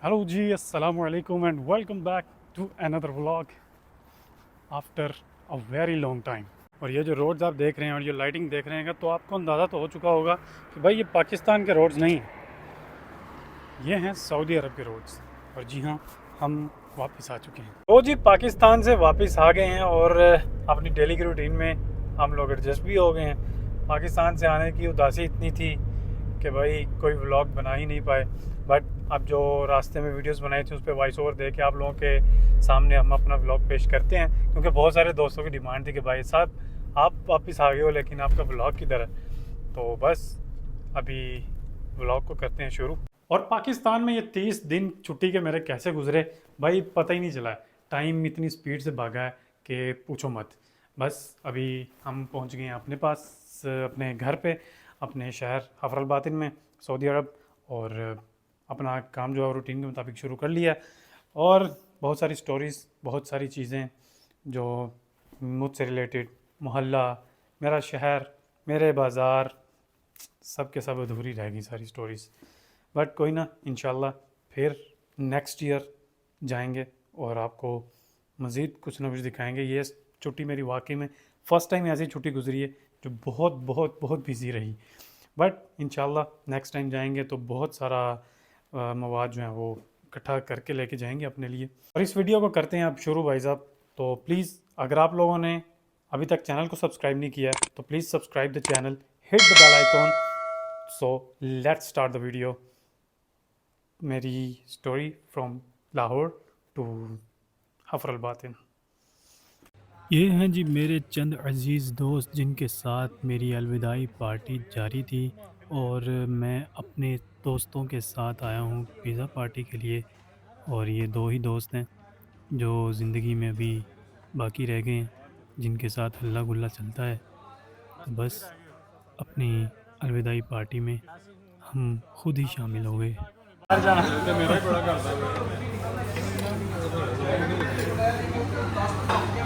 Hello ji, अस्सलाम वालेकुम and welcome back to another vlog after a very long time. और ये जो रोड्स आप देख रहे हैं और ये लाइटिंग देख रहे हैं तो आपको अंदाज़ा तो हो चुका होगा कि भाई ये पाकिस्तान के रोड्स नहीं हैं, ये हैं सऊदी अरब के रोड्स। और जी हाँ, हम वापस आ चुके हैं। तो जी पाकिस्तान से वापस आ गए हैं और अपनी डेली की रूटीन में हम लोग एडजस्ट भी हो गए हैं। पाकिस्तान से आने की उदासी इतनी थी कि भाई कोई व्लॉग बना ही नहीं पाए, बट अब जो रास्ते में वीडियोस बनाए थे उस पर वॉइस ओवर दे के आप लोगों के सामने हम अपना व्लॉग पेश करते हैं, क्योंकि बहुत सारे दोस्तों की डिमांड थी कि भाई साहब आप वापस आ गए हो लेकिन आपका व्लॉग किधर है। तो बस अभी व्लॉग को करते हैं शुरू। और पाकिस्तान में ये 30 दिन छुट्टी के मेरे कैसे गुजरे भाई पता ही नहीं चला है। टाइम इतनी स्पीड से भागा है कि पूछो मत। बस अभी हम पहुंच गए हैं अपने पास, अपने घर पे, अपने शहर हफरल बातिन में, सऊदी अरब। और अपना काम जो है रूटीन के मुताबिक शुरू कर लिया है। और बहुत सारी स्टोरीज़, बहुत सारी चीज़ें जो मुझसे रिलेटेड, मोहल्ला, मेरा शहर, मेरे बाज़ार, सब के सब अधूरी रह गई सारी स्टोरीज़। बट कोई ना, इंशाल्लाह फिर नेक्स्ट ईयर जाएंगे और आपको मज़ीद कुछ ना कुछ दिखाएंगे। ये छुट्टी मेरी वाकई में फ़र्स्ट टाइम ऐसी छुट्टी गुजरी है जो बहुत बहुत बहुत बिजी रही। बट इंशाल्लाह नेक्स्ट टाइम जाएंगे तो बहुत सारा मवाद जो है वो इकट्ठा करके लेके जाएंगे अपने लिए। और इस वीडियो को करते हैं अब शुरू भाई साहब। तो प्लीज़ अगर आप लोगों ने अभी तक चैनल को सब्सक्राइब नहीं किया है तो please subscribe the channel, hit the bell icon. So let's start the video. मेरी story from Lahore to Hafr al Batin. ये हैं जी मेरे चंद अज़ीज़ दोस्त जिनके साथ मेरी अलविदाई पार्टी जारी थी। और मैं अपने दोस्तों के साथ आया हूँ पिज़्ज़ा पार्टी के लिए। और ये दो ही दोस्त हैं जो ज़िंदगी में अभी बाकी रह गए हैं, जिनके साथ हल्ला गुल्ला चलता है। तो बस अपनी अलविदाई पार्टी में हम खुद ही शामिल हो गए।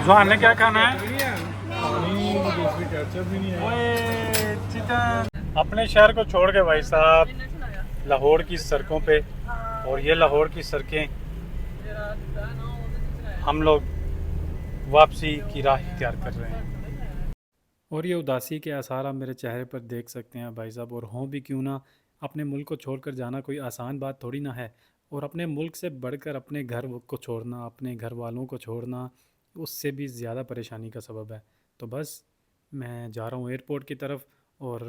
जुहान ने क्या खाना है? ओए चिकन। अपने शहर को छोड़ के भाई साहब लाहौर की सड़कों पे, और ये लाहौर की सड़कें, हम लोग वापसी की राह इख्तियार कर रहे हैं। और ये उदासी के आसार आप मेरे चेहरे पर देख सकते हैं भाई साहब। और हों भी क्यों ना, अपने मुल्क को छोड़कर जाना कोई आसान बात थोड़ी ना है। और अपने मुल्क से बढ़कर अपने घर को छोड़ना, अपने घर वालों को छोड़ना, उससे भी ज़्यादा परेशानी का सबब है। तो बस मैं जा रहा हूँ एयरपोर्ट की तरफ और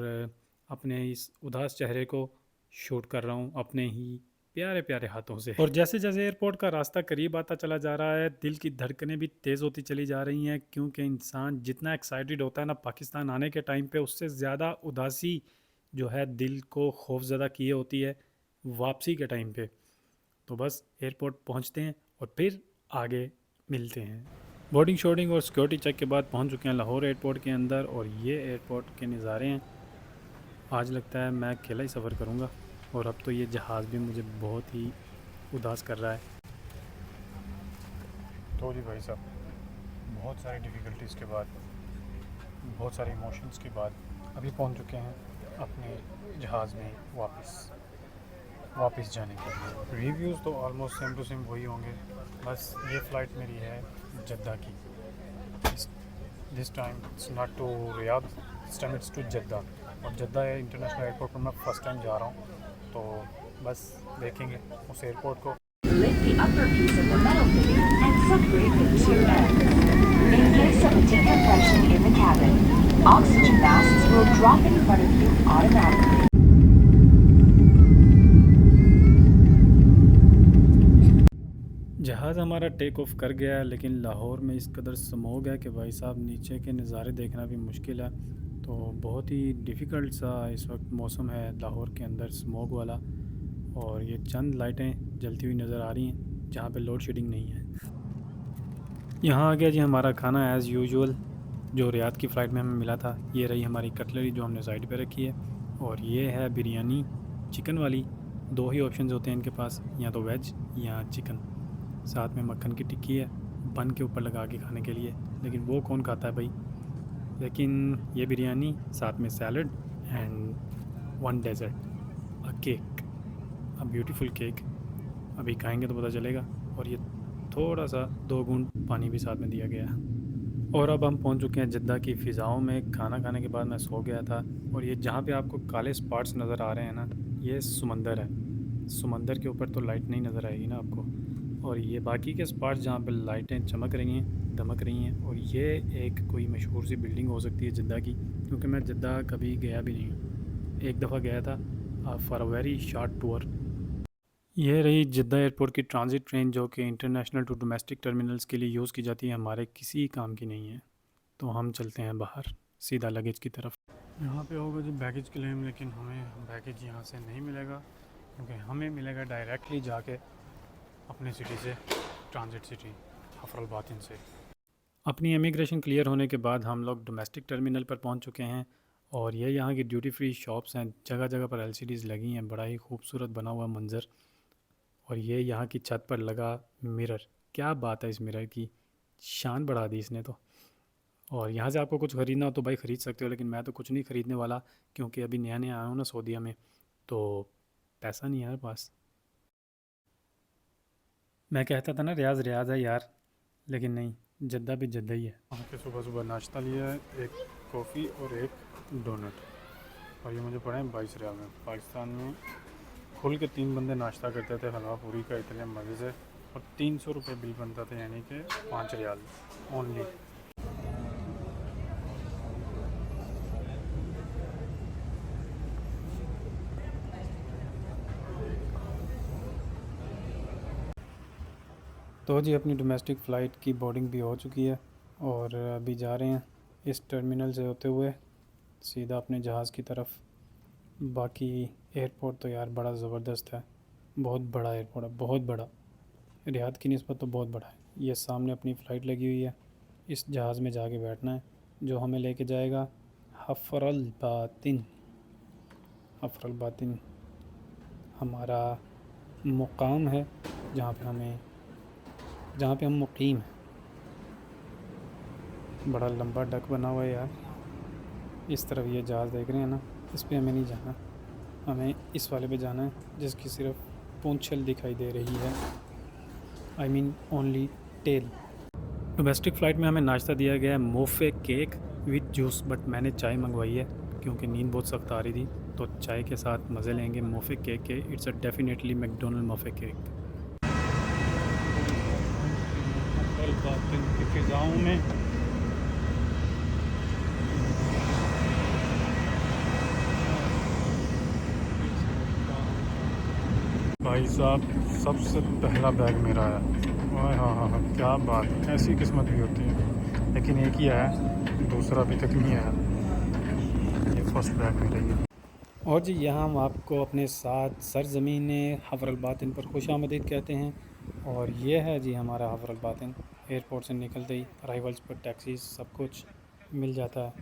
अपने इस उदास चेहरे को शूट कर रहा हूँ अपने ही प्यारे प्यारे हाथों से। और जैसे जैसे एयरपोर्ट का रास्ता करीब आता चला जा रहा है, दिल की धड़कनें भी तेज़ होती चली जा रही हैं, क्योंकि इंसान जितना एक्साइटेड होता है ना पाकिस्तान आने के टाइम पे, उससे ज़्यादा उदासी जो है दिल को खौफज़दा किए होती है वापसी के टाइम पे। तो बस एयरपोर्ट पहुंचते हैं और फिर आगे मिलते हैं। बोर्डिंग शोर्डिंग और सिक्योरिटी चेक के बाद पहुंच चुके हैं लाहौर एयरपोर्ट के अंदर। और ये एयरपोर्ट के नज़ारे हैं। आज लगता है मैं अकेला ही सफ़र करूंगा। और अब तो ये जहाज़ भी मुझे बहुत ही उदास कर रहा है। तो जी भाई साहब, बहुत सारी डिफ़िकल्टीज़ के बाद, बहुत सारे इमोशंस के बाद अभी पहुंच चुके हैं अपने जहाज़ में वापस जाने के लिए। रिव्यूज़ तो ऑलमोस्ट सेम टू सेम वही होंगे। बस ये फ़्लाइट मेरी है जद्दा की। This time it's not to Riyadh, this time it's to Jeddah. और जद्दा इंटरनेशनल एयरपोर्ट पर मैं फ़र्स्ट टाइम जा रहा हूँ। तो बस देखेंगे उस एयरपोर्ट को। Lift the upper piece of the metal fitting and separate the two ends. In case of a decompression in the cabin, oxygen masks will drop in front of you automatically. जहाज़ हमारा take off कर गया है, लेकिन लाहौर में इस कदर smog है कि भाई साहब नीचे के नज़ारे देखना भी मुश्किल है। तो बहुत ही डिफ़िकल्ट सा इस वक्त मौसम है लाहौर के अंदर स्मोग वाला। और ये चंद लाइटें जलती हुई नज़र आ रही हैं जहाँ पे लोड शेडिंग नहीं है। यहाँ आ गया जी हमारा खाना एज़ यूजुअल जो रियाद की फ़्लाइट में हमें मिला था। ये रही हमारी कटलरी जो हमने साइड पे रखी है। और ये है बिरयानी चिकन वाली। दो ही ऑप्शन होते हैं इनके पास, या तो वेज या चिकन। साथ में मक्खन की टिक्की है बन के ऊपर लगा के खाने के लिए, लेकिन वो कौन खाता है भाई। लेकिन ये बिरयानी, साथ में salad and one dessert, a cake, a beautiful cake. अभी खाएंगे तो पता चलेगा। और ये थोड़ा सा 2 घूंट पानी भी साथ में दिया गया है। और अब हम पहुंच चुके हैं जद्दा की फ़िज़ाओं में। खाना खाने के बाद मैं सो गया था। और ये जहाँ पे आपको काले स्पॉट्स नज़र आ रहे हैं ना, ये समंदर है। समंदर के ऊपर तो लाइट नहीं नज़र आएगी ना आपको। और ये बाकी के स्पॉट्स जहाँ पे लाइटें चमक रही हैं, दमक रही हैं। और ये एक कोई मशहूर सी बिल्डिंग हो सकती है जद्दा की, क्योंकि मैं जद्दा कभी गया भी नहीं हूँ। एक दफ़ा गया था for a very short tour. ये रही जद्दा एयरपोर्ट की ट्रांजिट ट्रेन, जो कि इंटरनेशनल टू डोमेस्टिक टर्मिनल्स के लिए यूज़ की जाती है, हमारे किसी काम की नहीं है। तो हम चलते हैं बाहर सीधा लगेज की तरफ। यहाँ पे होगा जी बैगेज क्लेम, लेकिन हमें बैगेज यहाँ से नहीं मिलेगा, क्योंकि हमें मिलेगा डायरेक्टली जाके अपनी सिटी से, ट्रांजिट सिटी हफरल बातिन से। अपनी इमिग्रेशन क्लियर होने के बाद हम लोग डोमेस्टिक टर्मिनल पर पहुँच चुके हैं। और ये यहाँ की ड्यूटी फ्री शॉप्स हैं, जगह जगह पर LCDs लगी हैं, बड़ा ही खूबसूरत बना हुआ मंज़र। और ये यहाँ की छत पर लगा मिरर, क्या बात है, इस मिरर की शान बढ़ा दी इसने तो। और यहाँ से आपको कुछ ख़रीदना हो तो भाई ख़रीद सकते हो, लेकिन मैं तो कुछ नहीं ख़रीदने वाला, क्योंकि अभी नया नया आया हूँ ना सऊदीया में, तो पैसा नहीं है यार पास। मैं कहता था ना रियाज़ रियाज़ है यार, लेकिन नहीं, जद्दा भी जद्दा ही है। वहाँ के सुबह सुबह नाश्ता लिया है, एक कॉफ़ी और एक डोनट, और ये मुझे पड़े हैं 22 रियाल में। पाकिस्तान में खुल के 3 बंदे नाश्ता करते थे हलवा पूरी का, इतने मज़े से, और 300 रुपये बिल बनता था, यानी कि 5 रियाल ओनली। तो जी अपनी डोमेस्टिक फ़्लाइट की बोर्डिंग भी हो चुकी है, और अभी जा रहे हैं इस टर्मिनल से होते हुए सीधा अपने जहाज़ की तरफ। बाकी एयरपोर्ट तो यार बड़ा ज़बरदस्त है, बहुत बड़ा एयरपोर्ट है, बहुत बड़ा, रियाद की निस्बत तो बहुत बड़ा है। ये सामने अपनी फ़्लाइट लगी हुई है, इस जहाज़ में जाके बैठना है, जो हमें लेके जाएगा हफरल बातिन। हफरल बातिन हमारा मुकाम है, जहाँ पे हम मुकीम हैं। बड़ा लंबा डक बना हुआ है यार। इस तरफ ये जहाज़ देख रहे हैं ना, इस पे हमें नहीं जाना, हमें इस वाले पे जाना है, जिसकी सिर्फ पूंछल दिखाई दे रही है, I mean only tail. Domestic flight में हमें नाश्ता दिया गया है मोफ़े केक विद जूस, बट मैंने चाय मंगवाई है क्योंकि नींद बहुत सख्त आ रही थी, तो चाय के साथ मज़े लेंगे मोफ़े केक के। इट्स अ डेफिनेटली मैकडोनल्ड मोफ़े केक। की फ़िज़ाओं में भाई साहब सबसे पहला बैग मेरा है। ओए हाँ हाँ हाँ, क्या बात है, ऐसी किस्मत भी होती है, लेकिन एक ही आया, दूसरा अभी तक नहीं आया। ये फर्स्ट बैग मेरा ही है। और जी यहाँ हम आपको अपने साथ सरज़मीन हफरल बातिन पर खुशामदीद कहते हैं। और ये है जी हमारा हफरल बातिन। एयरपोर्ट से निकलते ही अराइवल्स पर टैक्सी सब कुछ मिल जाता है।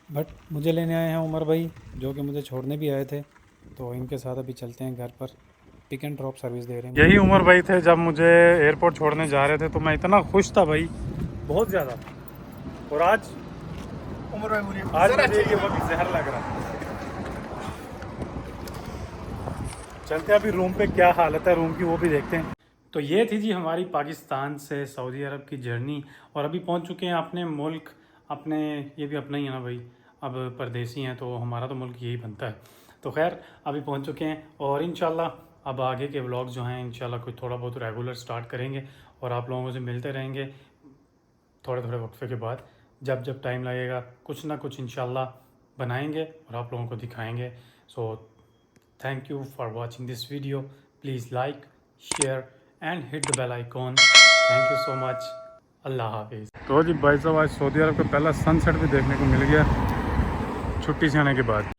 बट मुझे लेने आए हैं उमर भाई, जो कि मुझे छोड़ने भी आए थे, तो इनके साथ अभी चलते हैं घर पर। पिक एंड ड्रॉप सर्विस दे रहे हैं। यही उमर भाई थे जब मुझे एयरपोर्ट छोड़ने जा रहे थे, तो मैं इतना खुश था भाई, बहुत ज़्यादा। और आज उमर भाई मुझे मुझे ये वक्त जहर लग रहा है। चलते हैं अभी रूम पे, क्या हालत है रूम की वो भी देखते हैं। तो ये थी जी हमारी पाकिस्तान से सऊदी अरब की जर्नी, और अभी पहुंच चुके हैं अपने मुल्क। अपने ये भी अपना ही है ना भाई, अब परदेसी हैं तो हमारा तो मुल्क यही बनता है। तो खैर अभी पहुंच चुके हैं, और इंशाल्लाह अब आगे के व्लॉग जो हैं इंशाल्लाह कोई थोड़ा बहुत रेगुलर स्टार्ट करेंगे, और आप लोगों से मिलते रहेंगे थोड़े थोड़े वक्फे के बाद। जब जब टाइम लगेगा कुछ ना कुछ इंशाल्लाह बनाएंगे और आप लोगों को दिखाएंगे। So thank you for watching this video. Please like, share and hit the bell icon. Thank you so much. अल्लाह हाफिज़। तो जी भाई साहब आज सऊदी अरब का पहला सनसेट भी देखने को मिल गया छुट्टी से आने के बाद।